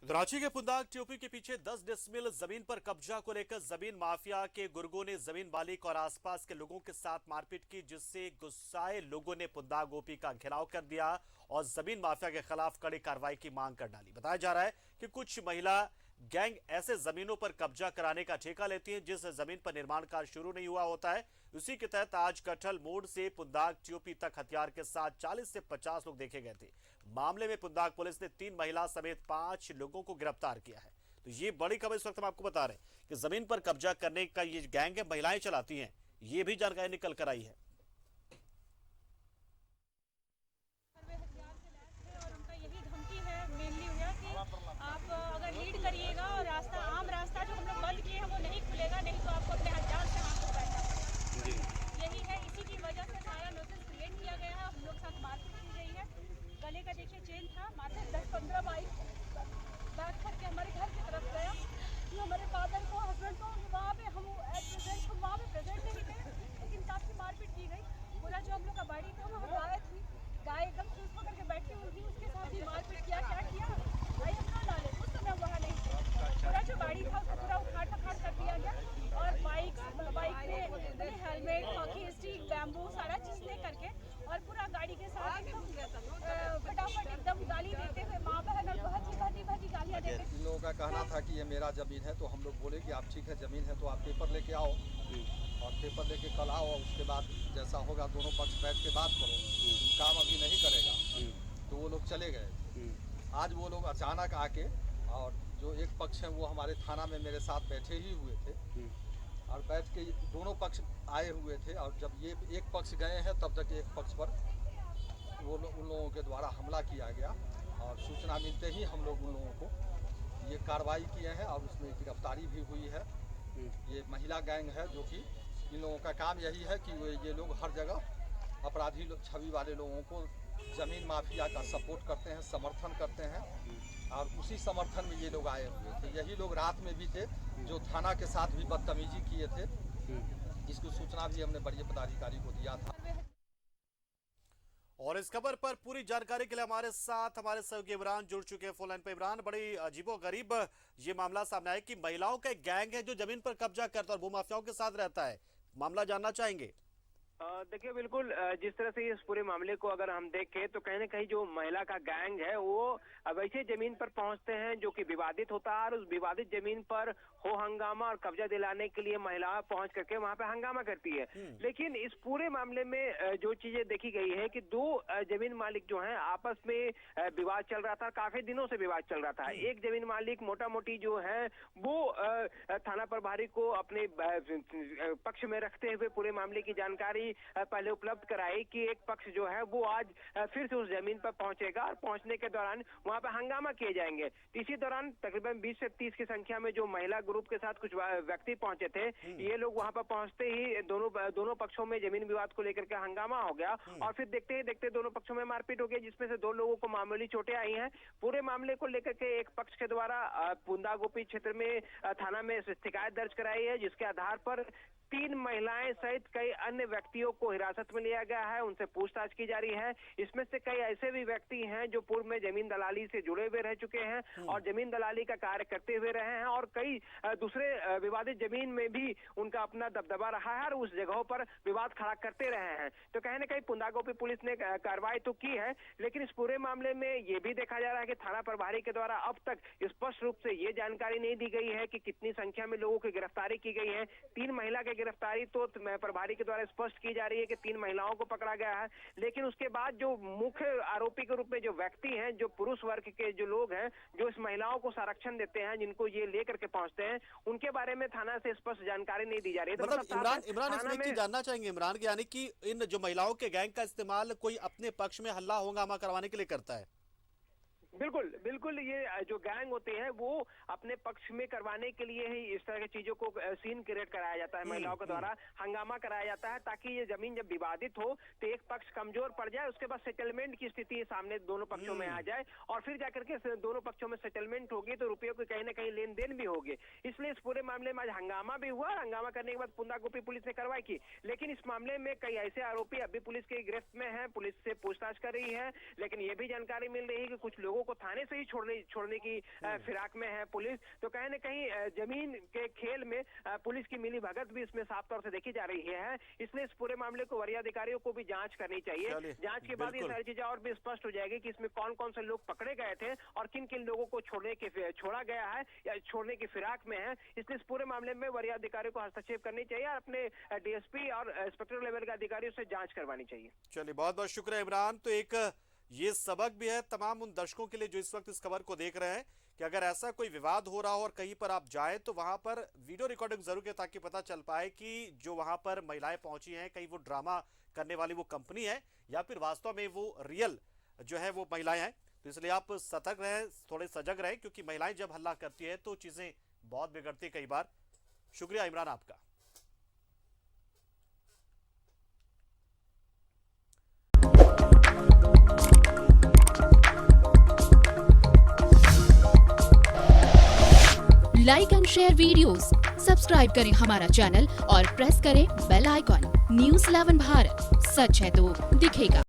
रांची के पुंदाग टीओपी के पीछे 10 डिसमिल जमीन पर कब्जा को लेकर जमीन माफिया के गुर्गों ने जमीन मालिक और आसपास के लोगों के साथ मारपीट की, जिससे गुस्साए लोगों ने पुंदाग ओपी का घेराव कर दिया और जमीन माफिया के खिलाफ कड़ी कार्रवाई की मांग कर डाली। बताया जा रहा है कि कुछ महिला गैंग ऐसे जमीनों पर कब्जा कराने का ठेका लेती है जिस जमीन पर निर्माण कार्य शुरू नहीं हुआ होता है। उसी के तहत आज कटहल मोड़ से पुंदाग टीओपी तक हथियार के साथ 40 से 50 लोग देखे गए थे। मामले में पुंदाग पुलिस ने 3 महिला समेत 5 लोगों को गिरफ्तार किया है। तो ये बड़ी खबर इस वक्त हम आपको बता रहे हैं कि जमीन पर कब्जा करने का ये गैंग है, महिलाएं चलाती हैं। ये भी जानकारी निकल कर आई है। आप अगर लीड करिएगा और रास्ता आम रास्ता जो हम लोग बंद किए हैं वो नहीं खुलेगा, नहीं तो आपको अपने हथियार से हाथ को बैठना पड़ेगा। यही है, इसी की वजह से सारा नोटिस क्रिएट किया गया है। हम लोग साथ मारपीट की गई है। गले का देखिए चेन था, माथे 10-15 बाइक बैठ करके हमारे घर की तरफ गया। हमारे फादर को, हस्बैंड को वहाँ पे हम वहाँ पे प्रेजेंट नहीं थे, लेकिन काफ़ी मारपीट की गई। पूरा जो हम लोग का बाड़ी था वहाँ गाय थी, गाय एकदम चूस पकड़ के बैठी हुई थी, उसके साथ भी मारपीट किया। क्या किया भाई हम लोग डाले, उस समय हम वहाँ नहीं थे। पूरा जो गाड़ी था उसको पूरा उखाड़ कर दिया गया और बाइक में हेलमेट, हॉकी स्टिक, बैम्बू सारा चीज़ ले करके और पूरा गाड़ी के साथ एकदम फटाफट एकदम गाली देते हुए माँ बहन और बहुत ही गालियाँ देते। इन लोगों का कहना था कि ये मेरा ज़मीन है, तो हम लोग बोले कि आप ठीक है ज़मीन है तो आप पेपर लेके आओ और पेपर लेके कल आओ, उसके बाद जैसा होगा दोनों पक्ष बैठ के बात करो। काम अभी नहीं करेगा, तो वो लोग चले गए। आज वो लोग अचानक आके और जो एक पक्ष है वो हमारे थाना में मेरे साथ बैठे ही हुए थे और बैठ के दोनों पक्ष आए हुए थे और जब ये एक पक्ष गए हैं तब तक एक पक्ष पर उन लोगों के द्वारा हमला किया गया और सूचना मिलते ही हम लोग उन लोगों को ये कार्रवाई किए हैं और उसमें गिरफ्तारी भी हुई है। ये महिला गैंग है जो कि इन लोगों का काम यही है कि ये लोग हर जगह अपराधी छवि वाले लोगों को ज़मीन माफिया का सपोर्ट करते हैं, समर्थन करते हैं और उसी समर्थन में ये लोग आए हुए थे। यही लोग रात में भी थे जो थाना के साथ भी बदतमीजी किए थे, इसकी सूचना भी हमने बड़े पदाधिकारी को दिया था। और इस खबर पर पूरी जानकारी के लिए हमारे साथ हमारे सहयोगी इमरान जुड़ चुके हैं फोन लाइन पे। इमरान, बड़ी अजीबोगरीब ये मामला सामने आया कि महिलाओं का एक गैंग है जो जमीन पर कब्जा करता है और भूमाफियाओं के साथ रहता है। मामला जानना चाहेंगे। देखिए बिल्कुल, जिस तरह से इस पूरे मामले को अगर हम देखें तो कहीं ना कहीं जो महिला का गैंग है वो वैसे जमीन पर पहुंचते हैं जो कि विवादित होता है और उस विवादित जमीन पर हो हंगामा और कब्जा दिलाने के लिए महिला पहुंच करके वहां पे हंगामा करती है। लेकिन इस पूरे मामले में जो चीजें देखी गई है कि दो जमीन मालिक जो हैं आपस में विवाद चल रहा था, काफी दिनों से विवाद चल रहा था। एक जमीन मालिक मोटा मोटी जो है वो थाना प्रभारी को अपने पक्ष में रखते हुए पूरे मामले की जानकारी पहले उपलब्ध कराई कि एक पक्ष जो है वो आज फिर से उस जमीन पर पहुंचेगा और पहुंचने के दौरान वहां पर हंगामा किए जाएंगे। इसी दौरान तकरीबन 20 से 30 की संख्या में जो महिला ग्रुप के साथ कुछ व्यक्ति पहुंचे थे, ये लोग वहां पर पहुंचते ही दोनों पक्षों में जमीन विवाद को लेकर के हंगामा हो गया और फिर देखते ही देखते दोनों पक्षों में मारपीट हो गई, जिसमें से 2 लोगों को मामूली चोटें आई हैं। पूरे मामले को लेकर के एक पक्ष के द्वारा पुंदाग ओपी क्षेत्र में थाना में शिकायत दर्ज कराई है, जिसके आधार पर 3 महिलाएं सहित कई अन्य व्यक्तियों को हिरासत में लिया गया है, उनसे पूछताछ की जा रही है। इसमें से कई ऐसे भी व्यक्ति हैं जो पूर्व में जमीन दलाली से जुड़े हुए रह चुके हैं और जमीन दलाली का कार्य करते हुए रहे हैं और कई दूसरे विवादित जमीन में भी उनका अपना दबदबा रहा है और उस जगहों पर विवाद खड़ा करते रहे हैं। तो कहीं ना कहीं पुंदाग ओपी पुलिस ने कार्रवाई तो की है, लेकिन इस पूरे मामले में ये भी देखा जा रहा है कि थाना प्रभारी के द्वारा अब तक स्पष्ट रूप से ये जानकारी नहीं दी गई है कि कितनी संख्या में लोगों की गिरफ्तारी की गई है। 3 महिला के गिरफ्तारी तो प्रभारी के द्वारा स्पष्ट की जा रही है कि 3 महिलाओं को पकड़ा गया है, लेकिन उसके बाद जो मुख्य आरोपी के रूप में जो व्यक्ति हैं, जो पुरुष वर्ग के जो लोग हैं, जो इस महिलाओं को संरक्षण देते हैं, जिनको ये लेकर के पहुंचते हैं, उनके बारे में थाना से स्पष्ट जानकारी नहीं दी जा रही है। मतलब इमरान इसमें एक चीज जानना चाहेंगे इमरान, यानी कि इन जो महिलाओं के गैंग का इस्तेमाल कोई अपने पक्ष में हल्ला हंगामा करवाने के लिए करता है? बिल्कुल बिल्कुल, ये जो गैंग होते हैं वो अपने पक्ष में करवाने के लिए ही इस तरह की चीजों को सीन क्रिएट कराया जाता है, महिलाओं के द्वारा हंगामा कराया जाता है ताकि ये जमीन जब विवादित हो तो एक पक्ष कमजोर पड़ जाए, उसके बाद सेटलमेंट की स्थिति सामने दोनों पक्षों में आ जाए और फिर जाकर के दोनों पक्षों में सेटलमेंट होगी तो रुपयों की कहीं ना कहीं लेन देन भी होगी। इसलिए इस पूरे मामले में आज हंगामा भी हुआ। हंगामा करने के बाद पुंदाग ओपी पुलिस ने कार्रवाई की, लेकिन इस मामले में कई ऐसे आरोपी अभी पुलिस की गिरफ्त में है, पुलिस से पूछताछ कर रही है। लेकिन ये भी जानकारी मिल रही है कि कुछ लोगों को थाने से ही छोड़ने की फिराक में है पुलिस। तो कहीं न कहीं जमीन के खेल में पुलिस की मिली भगत भी इसमें साफ तौर से देखी जा रही है। इसलिए इस पूरे मामले को वरीय अधिकारियों को भी जांच करनी चाहिए। जांच के बाद ये सारी चीजें और भी स्पष्ट हो जाएगी कि इसमें कौन कौन से लोग पकड़े गए थे और किन किन लोगों को छोड़ा गया है या छोड़ने की फिराक में है। इसलिए इस पूरे मामले में वरीय अधिकारियों को हस्तक्षेप करनी चाहिए और अपने डीएसपी और इंस्पेक्टर लेवल के अधिकारियों से जांच करवानी चाहिए। चलिए, बहुत बहुत शुक्रिया इमरान। तो एक ये सबक भी है तमाम उन दर्शकों के लिए जो इस वक्त इस खबर को देख रहे हैं कि अगर ऐसा कोई विवाद हो रहा हो और कहीं पर आप जाएं तो वहां पर वीडियो रिकॉर्डिंग जरूर है ताकि पता चल पाए कि जो वहां पर महिलाएं पहुंची हैं कहीं वो ड्रामा करने वाली वो कंपनी है या फिर वास्तव में वो रियल जो है वो महिलाएं हैं। तो इसलिए आप सतर्क रहें, थोड़े सजग रहें, क्योंकि महिलाएं जब हल्ला करती है तो चीजें बहुत बिगड़ती है कई बार। शुक्रिया इमरान आपका। Like and share videos, subscribe करें हमारा चैनल और प्रेस करें बेल आइकॉन। न्यूज़ 11 भारत, सच है तो दिखेगा।